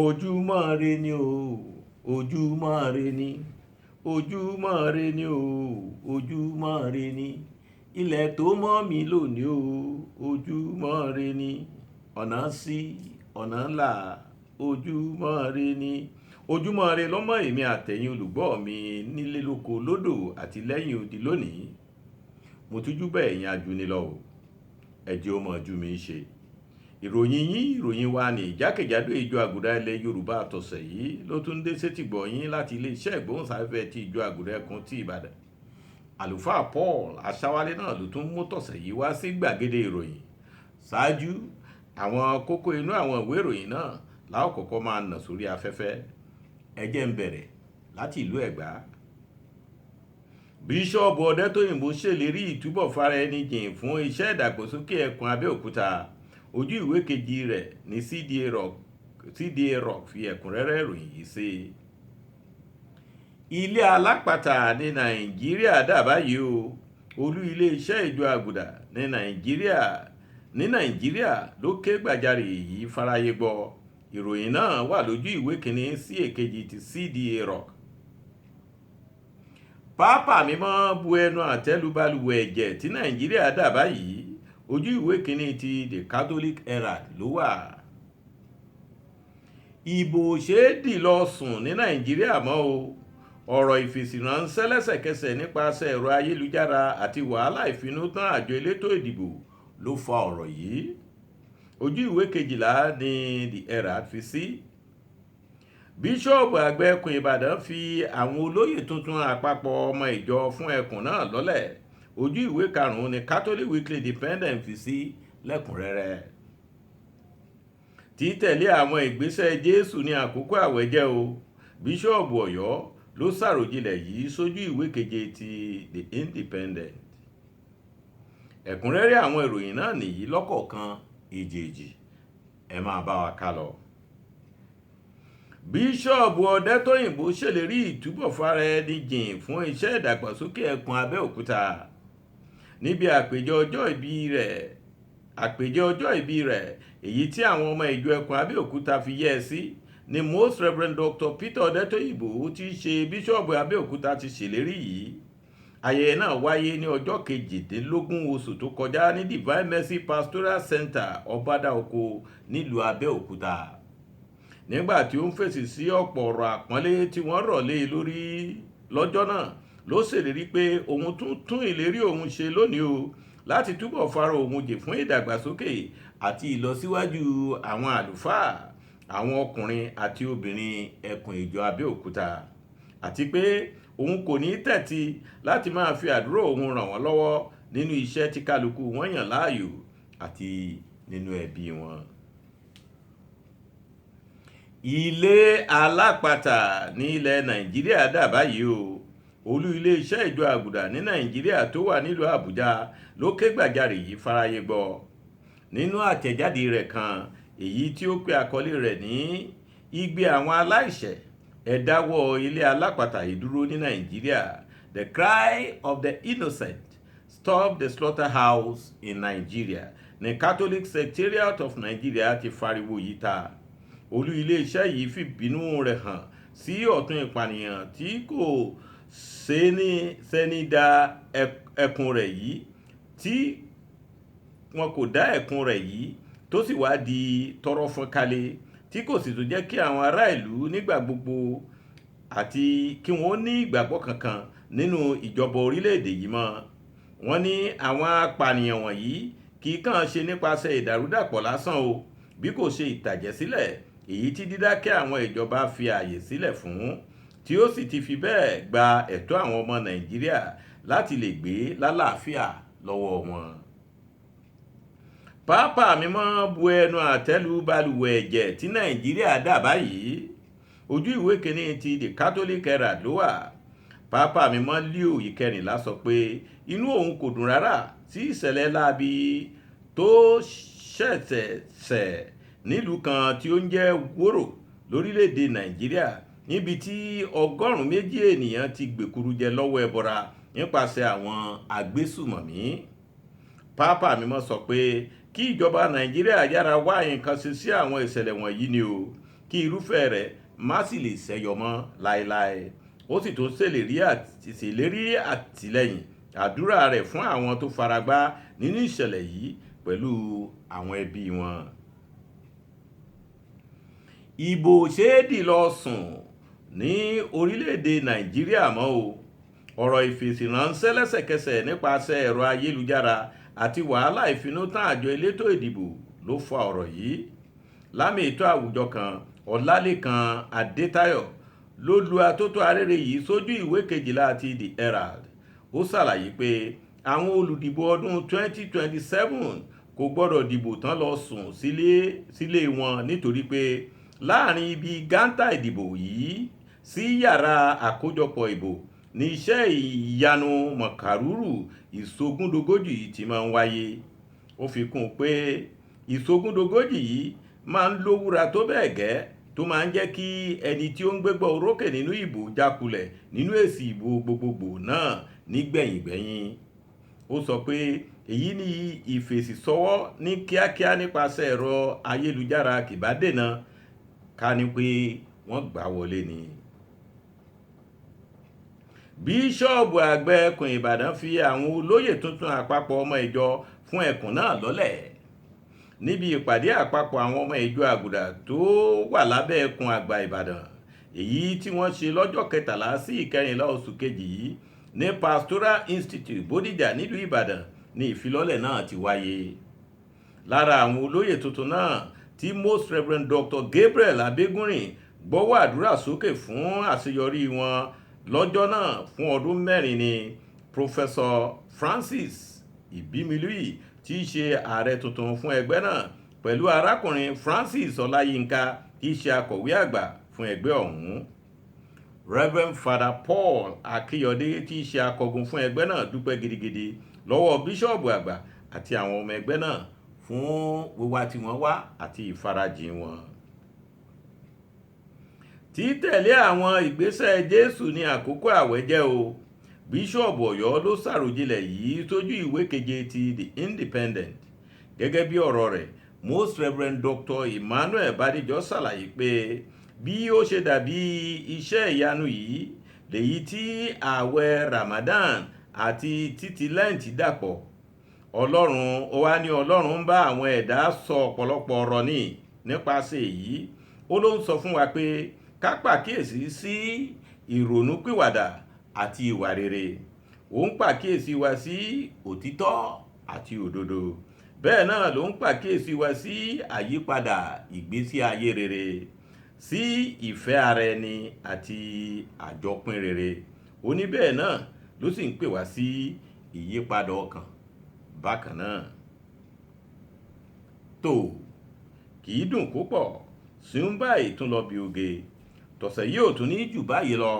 ojúmọ́ re ni o ojúmọ́ re ni ojúmọ́ re ni o ojúmọ́ re ni ilẹ̀ tó mọ́ mi lónìí o ojúmọ́ re ni ọ̀nà sí ọ̀nà ńlá ojúmọ́ re ni ojúmọ́ re lọ́mọ èmi àtẹ̀yin olùgbọ́ mi nílé lóko lódò àti lẹ́yìn odi lónìí mo tújú bẹ́ẹ̀ yẹn ajúnilọ o ẹ jẹ́ ó mọ̀ ojú mi ṣe ìròyìn yín ìròyìn wa ní ìjákèjádò ìjọ àgùdà ilẹ̀ yorùbá àtọ̀sẹ̀ yìí ló tún dé sétìgbọ̀ yín láti iléeṣẹ́ ìgbóhùnsáfẹ́fẹ́ ti ìjọ àgùdà ẹkùn ti ìbàdàn àlùfáà paul aṣáwálé náà ló tún mú tọ̀sẹ̀ yìí wá sí gbàgede ìròyìn ṣáájú àwọn kókó inú àwọn ìwé ìròyìn náà láwọn kọ́kọ́ máa nà sórí afẹ́fẹ́ ẹ jẹ́ ń bẹ̀rẹ̀ láti ìlú ẹ̀gbá bíṣọ́ọ̀bù ọ̀dẹ́tóyìnbó ṣèlérí ìtúbọ̀ fara ẹni jìn fún iṣẹ́ ìdàgbàsókè ẹkùn abẹ́òkúta ojú ìwé kejì rẹ̀ ní CDA rock fi ẹ̀kúnrẹ́rẹ́ ìròyìn yìí sí. ilé alápatà ní nàìjíríà dà báyìí o olú iléeṣẹ́ ìjọ àgùdà ní nàìjíríà ló ké gbàjarè yìí fáráyé gbọ́ ìròyìn náà wà lójú ìwé kìíní sí èkejì ti CDA rock. pápá mímọ́ bu ẹnu àtẹ́lu balùwẹ̀ ẹ̀jẹ̀ tí nàìjíríà dà báyìí ojú ìwé kìíní ti the Catholic Herald ló wà. ìbò ṣeédì lọ sùn ní nàìjíríà mọ́ o ọ̀rọ̀ ìfèsìránṣẹ́ lẹ́sẹ̀kẹsẹ̀ nípasẹ̀ ẹ̀rọ ayélujára àti wàhálà ìfinútán àjọ elétò ìdìbò ló fa ọ̀rọ̀ yìí ojú ìwé kejìlá ní the Herald fi sí. bíṣọ́ọ̀bù àgbà ẹkùn ìbàdàn fi àwọn olóyè tuntun àpapọ̀ ọmọ ìjọ fún ẹkùn náà lọ́lẹ̀ ojú ìwé karùn-ún ní Catholic Weekly Independent fi sí lẹ́kùnrẹ́rẹ́. títẹ̀lé àwọn ìgbésẹ̀ Jésù ní àkókò àwẹ̀ jẹ́ o bíṣọ́ọ̀bù ọ̀yọ́ ló ṣàròjinlẹ̀ yìí sójú ìwé keje ti The Independent. ẹ̀kúnrẹ́rẹ́ àwọn ìròyìn náà nìyí lọ́kọ̀ọ̀kan èjèèjì ẹ máa bá wa ká lọ. bíṣọ́ọ̀bù ọ̀dẹ́tóyìnbó ṣèlérí ìtúbọ̀ fara ẹni jìn fún iṣẹ́ ìdàgbàsókè ẹkùn abẹ́òkúta níbi àpèjẹ ọjọ́ ìbí rẹ̀ èyí tí àwọn ọmọ ìjọ ẹkùn abẹ́òkúta fi yẹ́ ẹ sí ni Most Reverend Dr. Peter ọ̀dẹ́tóyìnbó tí í ṣe bíṣọ́ọ̀bù abẹ́òkúta ti ṣèlérí yìí. ayẹyẹ náà wáyé ní ọjọ́ 18 oṣù tó kọjá ní Divine Mercy Pastoral Center ọbádàoko nílùú abẹ́òkúta nígbà tí ó ń fèsì sí ọ̀pọ̀ ọ̀rọ̀ àpọ́nlé tí wọ́n rọ̀ lé lórí lọ́jọ́ náà ló ṣèlérí pé òun tún ìlérí òun ṣe lónìí o láti túbọ̀ fara òun jì fún ìdàgbàsókè àti ìlọsíwájú àwọn àlùfáà àwọn ọkùnrin àti obìnrin ẹkùn ìjọ abẹ́òkúta àti pé òun kò ní tẹ́tí láti máa fi àdúrà òun ràn wọ́n lọ́wọ́ nínú iṣẹ́ tí kálukú wọn yàn láàyò àti nínú ẹbí wọn. ilé alápatà ní ilẹ̀ nàìjíríà dà báyìí o olú iléeṣẹ́ ìjọ àgùdà ní nàìjíríà tó wà nílùú àbújá ló ké gbàjarè yìí fáráyé gbọ́ nínú àtẹ̀jáde rẹ̀ kan èyí tí ó pe àkọlé rẹ̀ ní igbe àwọn aláìṣẹ̀ ẹ dáwọ́ ilé alápatà yìí dúró ní nàìjíríà the cry of the innocent stop the slaughterhouse in Nigeria ní Catholic Secretariat of Nigeria ti fariwo yìí ta olú iléeṣẹ́ yìí fìbínú rẹ̀ hàn sí ọ̀tún ìpànìyàn tí kò sẹ́ni dá ẹkùn rẹ̀ yìí tí wọn kò dá ẹkùn rẹ̀ yìí tó sì wá di tọrọ fún kálẹ̀ tí kò sì tún jẹ́ kí àwọn ará ìlú nígbà gbogbo àti kí wọ́n ní ìgbàgbọ́ kankan nínú ìjọba orílẹ̀-èdè yìí mọ́. wọ́n ní àwọn apànìyàn wọ̀nyí kì í kàn ṣe nípasẹ̀ ìdàrúdàpọ̀ lásán o bí kò ṣe ìtàjẹ̀sílẹ̀ èyí tí dídákẹ́ àwọn ìjọba fi ààyè sílẹ̀ fún tí ó sì ti fi bẹ́ẹ̀ gba ẹ̀tọ́ àwọn ọmọ nàìjíríà láti lè gbé lálàáfíà lọ́wọ́ wọn. pápá mímọ́ bu ẹnu àtẹ́lu balùwẹ̀ ẹ̀jẹ̀ tí nàìjíríà dà báyìí ojú ìwé kìíní ti the Catholic Herald ló wà. pápá mímọ́ Leo ìkẹrìnlá sọ pé inú òun kò dùn rárá sí ìṣẹ̀lẹ̀ láabi tó ṣẹ̀ṣẹ̀ nílùú kan tí ó ń jẹ́ Wóró lórílẹ̀‐èdè nàìjíríà níbi tí 200 ènìyàn ti gbèkúrú jẹ lọ́wọ́ ẹbọra nípasẹ̀ àwọn agbésùmọ̀mí. pápá mímọ́ sọ pé kí ìjọba nàìjíríà yára wá nǹkan ṣe sí àwọn ìṣẹ̀lẹ̀ wọ̀nyí ni o kí irúfẹ́ rẹ̀ má sì lè ṣẹ́yọ mọ́ láéláé. Ó sì tún ṣèlérí àtìlẹ́yìn àdúrà rẹ̀ fún àwọn tó faragbá nínú ìṣẹ̀lẹ̀ yìí pẹ̀lú àwọn ẹbí wọn. Ìbò ṣéèdì lọ sùn ní orílẹ̀-èdè Nàìjíríà mọ́ o. Ọ̀rọ̀ ìfèsìránṣẹ́ lẹ́sẹ̀kẹsẹ̀ nípasẹ̀ ẹ̀rọ ayélujára àti wàhálà ìfinútán àjọ elétò ìdìbò ló fa ọ̀rọ̀ yìí. Lámì ètò àwùjọ kan, Ọlálékan Adétáyọ̀ ló lu atótó arére yìí sójú ìwé 12 ti The Herald. Ó ṣàlàyé pé àwọn olùdìbò ọdún 2027 kò gbọ́dọ̀ dìbò tán lọ sùn sílé wọn nítorí pé láàrin ibi gántà ìdìbò yìí sí yàrá àkójọpọ̀ ìbò ní iṣẹ́ ìyanu mọ̀kàrúrù ìsogúndogójì ti máa ń wáyé. Ó fi kún un pé ìsogúndogójì yìí máa ń lówúra tó bẹ́ẹ̀ gẹ́ tó máa ń jẹ́ kí ẹni tí ó ń gbégbá orókè nínú ìbò jákulẹ̀ nínú èsì ìbò gbogbogbò náà nígbẹ̀yìngbẹ̀yìn. Ó sọ pé èyí ni ìfèsìsọwọ́ ní kíákíá nípasẹ̀ ẹ̀rọ ayélujára kìbá dènà ká ní pé wọ́n gbà wọlé ni. Bíṣọ́ọ̀bù àgbà ẹkùn Ìbàdàn fi àwọn olóyè tuntun àpapọ̀ ọmọ ìjọ fún ẹkùn náà lọ́lẹ̀. Níbi ìpàdé àpapọ̀ àwọn ọmọ ìjọ àgùdà tó wà lábẹ́ ẹkùn àgbà Ìbàdàn, èyí tí wọ́n ṣe lọ́jọ́ 13 sí 14 oṣù kejì yìí ní Pastoral Institute Bódìjà nílùú Ìbàdàn ní ìfilọ́lẹ̀ náà ti wáyé. Lára àwọn olóyè tuntun náà tí Most Reverend Dr. Gabriel Abégúnrin gbọ́wọ́ àdúrà sókè fún àṣeyọrí wọn lọ́jọ́ náà fún ọdún 4 ni Professor Francis Ìbímilúyì tí í ṣe ààrẹ tuntun fún ẹgbẹ́ náà pẹ̀lú arákùnrin Francis Ọláyínká tí í ṣe akọ̀wé àgbà fún ẹgbẹ́ ọ̀hún. Reverend Father Paul Akínyọdé tí í ṣe akọgun fún ẹgbẹ́ náà dúpẹ́ gidigidi lọ́wọ́ bíṣọ́ọ̀bù àgbà àti àwọn ọmọ ẹgbẹ́ náà fún wíwá tí wọ́n wá àti ìfarajìn wọn. Títẹ̀lé àwọn ìgbésẹ̀ Jésù ní àkókò àwẹ̀ jẹ́ o. Bíṣọ́ọ̀bù Ọ̀yọ́ ló ṣàròjinlẹ̀ yìí sójú ìwé 7 ti The Independent. Gẹ́gẹ́ bí ọ̀rọ̀ rẹ̀, Most Reverend Dr. Emmanuel Bádéjọ ṣàlàyé pé bí ó ṣe dàbí iṣẹ́ ìyanu yìí lèyí tí ààwẹ̀ Ramadan àti títí Lẹ́ǹtì dàpọ̀. Ọlọ́run ń bá àwọn ẹ̀dá sọ ọ̀pọ̀lọpọ̀ ọ̀rọ̀ nípasẹ̀ èyí. Ó ló ń sọ fún wa pé ká pàkíyèsí sí ìrònúpìwàdà àti ìwà rere. Ó ń pàkíyèsí wa sí òtítọ́ àti òdodo. Bẹ́ẹ̀ náà ló ń pàkíyèsí wa sí àyípadà ìgbésí ayé rere, sí ìfẹ́ ara ẹni àti àjọpín rere. Ó ní bẹ́ẹ̀ náà ló sì ń pè wá sí ìyípadà ọkàn bákan náà. Tó kì í dùn púpọ̀ sí ń báyìí tún lọ bí oge. Tọ̀sẹ̀ yìí ò tún ní jù báyìí lọ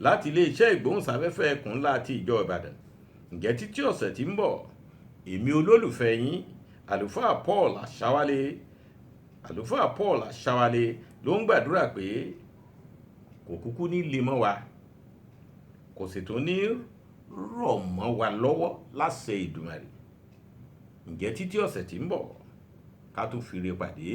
láti iléeṣẹ́ ìgbóhùnsáfẹ́fẹ́ ẹkùn ńlá ti ìjọ Ìbàdàn. Ǹjẹ́ títí ọ̀sẹ̀ tí ń bọ̀, èmi olólùfẹ́ yín àlùfáà Paul Àṣàwálé ló ń gbàdúrà pé kò kúkú ní le mọ́ wa, kò sì tún ní rọ̀ mọ́ wa lọ́wọ́ láṣẹ Ìdùmarè. Ǹjẹ́ títí ọ̀sẹ̀ tí ń bọ̀ ká tún fi re pàdé.